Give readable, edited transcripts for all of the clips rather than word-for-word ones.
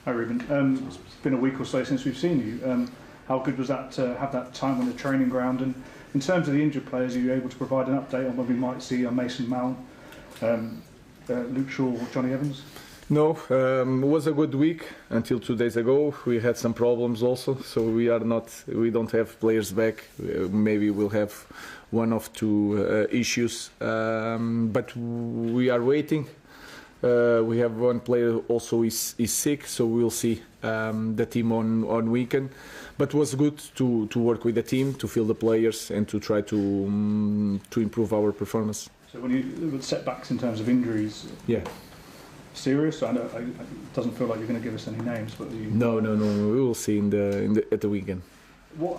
Hi Ruben. It's been a week or so since we've seen you. How good was that to have that time on the training ground? And in terms of the injured players, are you able to provide an update on when we might see Mason Mount, Luke Shaw or Johnny Evans? No, it was a good week until 2 days ago. We had some problems also, so we don't have players back. Maybe we'll have one of two issues, but we are waiting. We have one player also is sick, so we'll see the team on weekend. But it was good to work with the team, to feel the players, and to try to improve our performance. So when you setbacks in terms of injuries, yeah, serious. I know it doesn't feel like you're going to give us any names, but no. We will see at the weekend.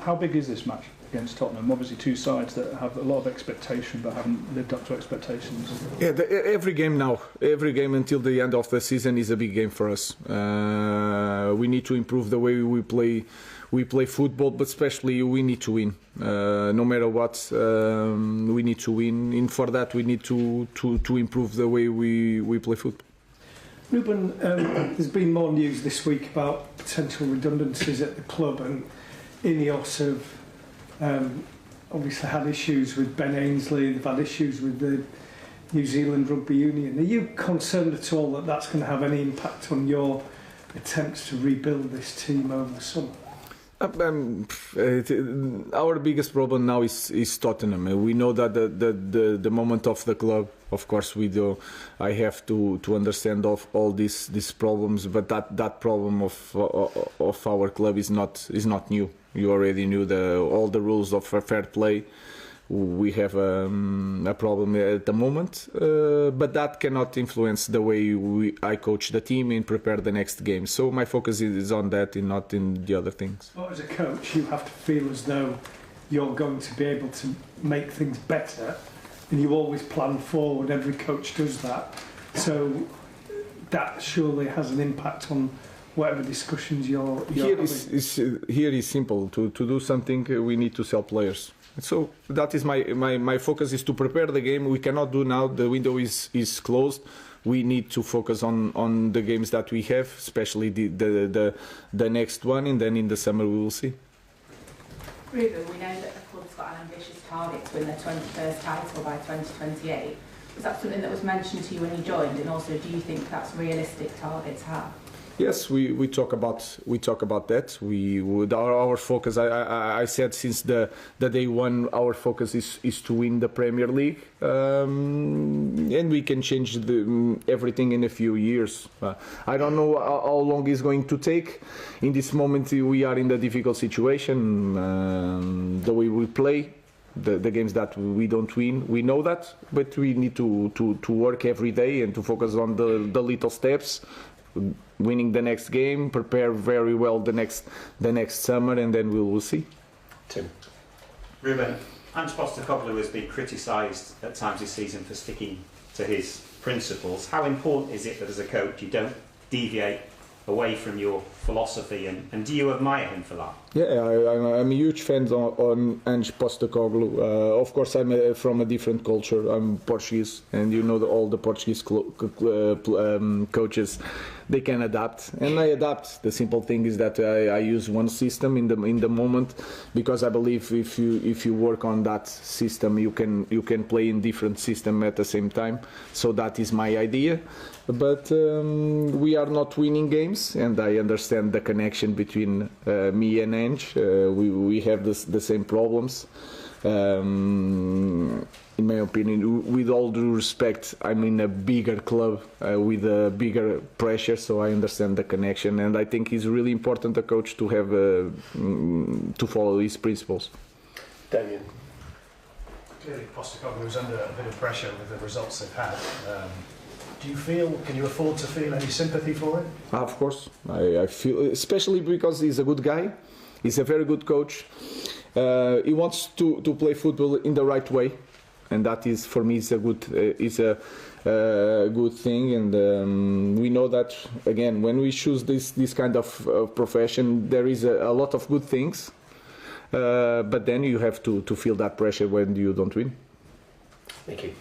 How big is this match against Tottenham? Obviously, two sides that have a lot of expectation but haven't lived up to expectations. Yeah, every game until the end of the season is a big game for us. We need to improve the way we play football, but especially we need to win. No matter what, we need to win. And for that, we need to improve the way we play football. Ruben, there's been more news this week about potential redundancies at the club, and Ineos have obviously had issues with Ben Ainsley, they've had issues with the New Zealand Rugby Union. Are you concerned at all that that's going to have any impact on your attempts to rebuild this team over the summer? Our biggest problem now is Tottenham. We know that the moment of the club, of course, I have to understand all these problems, but that problem of our club is not new. You already knew all the rules of fair play. We have a problem at the moment, but that cannot influence the way I coach the team and prepare the next game. So my focus is on that and not in the other things. Well, as a coach, you have to feel as though you're going to be able to make things better, and you always plan forward. Every coach does that. So that surely has an impact on whatever discussions you're having. Here is simple. To do something, we need to sell players. So that is my focus is to prepare the game. We cannot do now. The window is closed. We need to focus on the games that we have, especially the next one, and then in the summer we will see. Ruben, we know that the club's got an ambitious target to win their 21st title by 2028. Was that something that was mentioned to you when you joined, and also do you think that's a realistic target to have? Yes, we talk about that. Our focus. I said since the day one, our focus is to win the Premier League, and we can change everything in a few years. I don't know how long it's going to take. In this moment, we are in a difficult situation. The way we play, the games that we don't win, we know that, but we need to work every day and to focus on the little steps. Winning the next game, prepare very well the next summer, and then we will see. Tim. Ruben, Ange Postecoglou has been criticised at times this season for sticking to his principles. How important is it that as a coach you don't deviate away from your philosophy, and do you admire him for that? Yeah, I'm a huge fan on Ange Postecoglou. Of course, I'm from a different culture. I'm Portuguese, and you know all the Portuguese coaches, they can adapt, and I adapt. The simple thing is that I use one system in the moment, because I believe if you work on that system, you can play in different system at the same time. So that is my idea. But we are not winning games, and I understand the connection between me and Ange. We have the same problems. In my opinion, with all due respect, I'm in a bigger club with a bigger pressure, so I understand the connection, and I think it's really important a coach to have to follow his principles. Damien. Clearly, Postecoglou is under a bit of pressure with the results they've had. Can you afford to feel any sympathy for it? Of course, I feel, especially because he's a good guy. He's a very good coach. He wants to play football in the right way, and that is, for me, is a good thing. And we know that, again, when we choose this kind of profession, there is a lot of good things, but then you have to feel that pressure when you don't win. Thank you.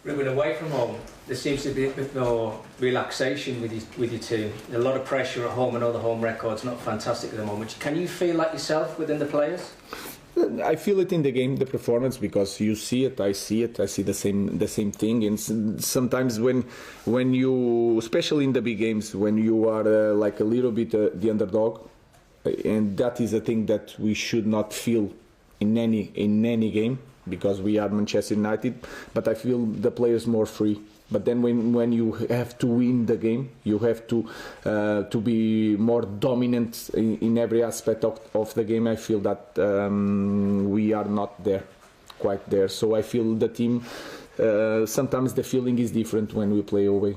Ruben, away from home, there seems to be a bit more relaxation with your team. A lot of pressure at home. I know the home record's not fantastic at the moment. Can you feel like yourself within the players? I feel it in the game, the performance, because you see it, I see the same thing. And sometimes when you, especially in the big games, when you are like a little bit the underdog, and that is a thing that we should not feel in any game, because we are Manchester United. But I feel the players more free. But then when you have to win the game, you have to be more dominant in every aspect of the game. I feel that we are not quite there. So I feel the team, sometimes the feeling is different when we play away.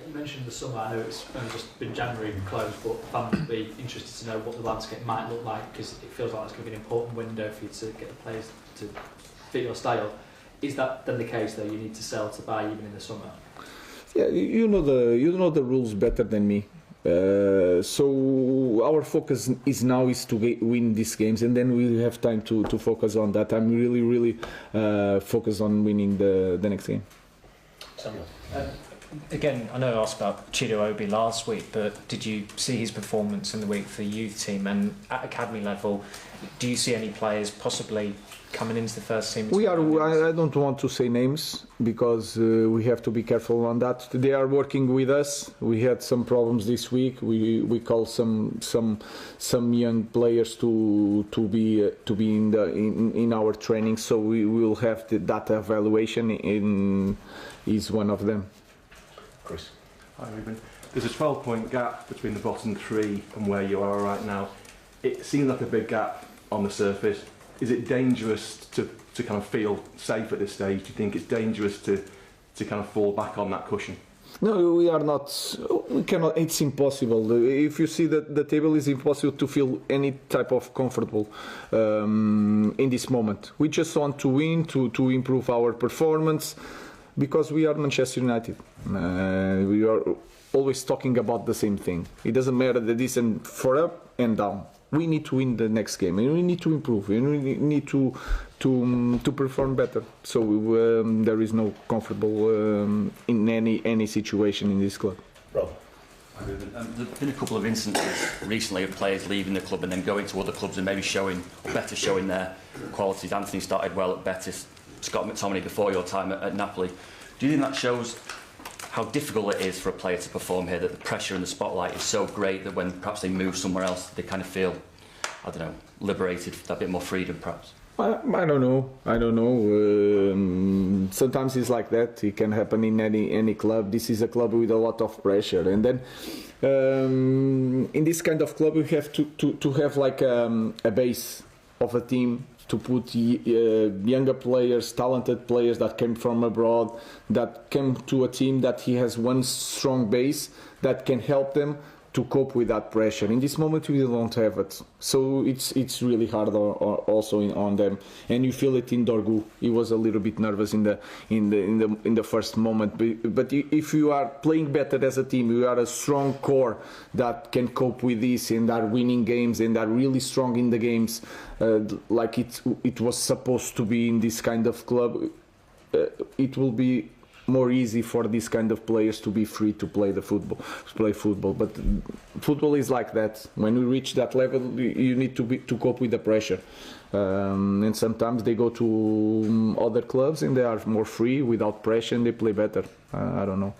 You mentioned the summer. I know it's only just been January closed, but fans would be interested to know what the landscape might look like, because it feels like it's going to be an important window for you to get the players to fit your style. Is that then the case, though? You need to sell to buy even in the summer? Yeah, you know the rules better than me. So our focus is to win these games, and then we have time to focus on that. I'm really focused on winning the next game. Samuel. Again, I know I asked about Chido Obi last week, but did you see his performance in the week for the youth team? And at academy level, do you see any players possibly coming into the first team? I don't want to say names, because we have to be careful on that. They are working with us. We had some problems this week. We call some young players to be in our training. So we will have that evaluation. Is one of them. Chris. Hi Ruben. There's a 12-point gap between the bottom three and where you are right now. It seems like a big gap on the surface. Is it dangerous to kind of feel safe at this stage? Do you think it's dangerous to kind of fall back on that cushion? No, we are not. We cannot. It's impossible. If you see that the table, is impossible to feel any type of comfortable in this moment. We just want to win, to improve our performance, because we are Manchester United. We are always talking about the same thing. It doesn't matter the distance for up and down. We need to win the next game, and we need to improve, and we need to perform better. So there is no comfortable in any situation in this club. Rob. There's been a couple of instances recently of players leaving the club and then going to other clubs and maybe showing their qualities. Anthony started well at Betis, Scott McTominay before your time at Napoli. Do you think that shows how difficult it is for a player to perform here, that the pressure and the spotlight is so great that when perhaps they move somewhere else, they kind of feel, I don't know, liberated, a bit more freedom perhaps? I don't know. Sometimes it's like that. It can happen in any club. This is a club with a lot of pressure, and then in this kind of club, we have to have like a base of a team, to put younger players, talented players that came from abroad, that came to a team that he has one strong base that can help them to cope with that pressure. In this moment, we don't have it, so it's really hard also on them. And you feel it in Dorgu. He was a little bit nervous in the first moment. But if you are playing better as a team, you are a strong core that can cope with this and are winning games and are really strong in the games, like it was supposed to be in this kind of club. It will be more easy for these kind of players to be free to play football. But football is like that. When we reach that level, you need to cope with the pressure. And sometimes they go to other clubs and they are more free, without pressure, and they play better. I don't know.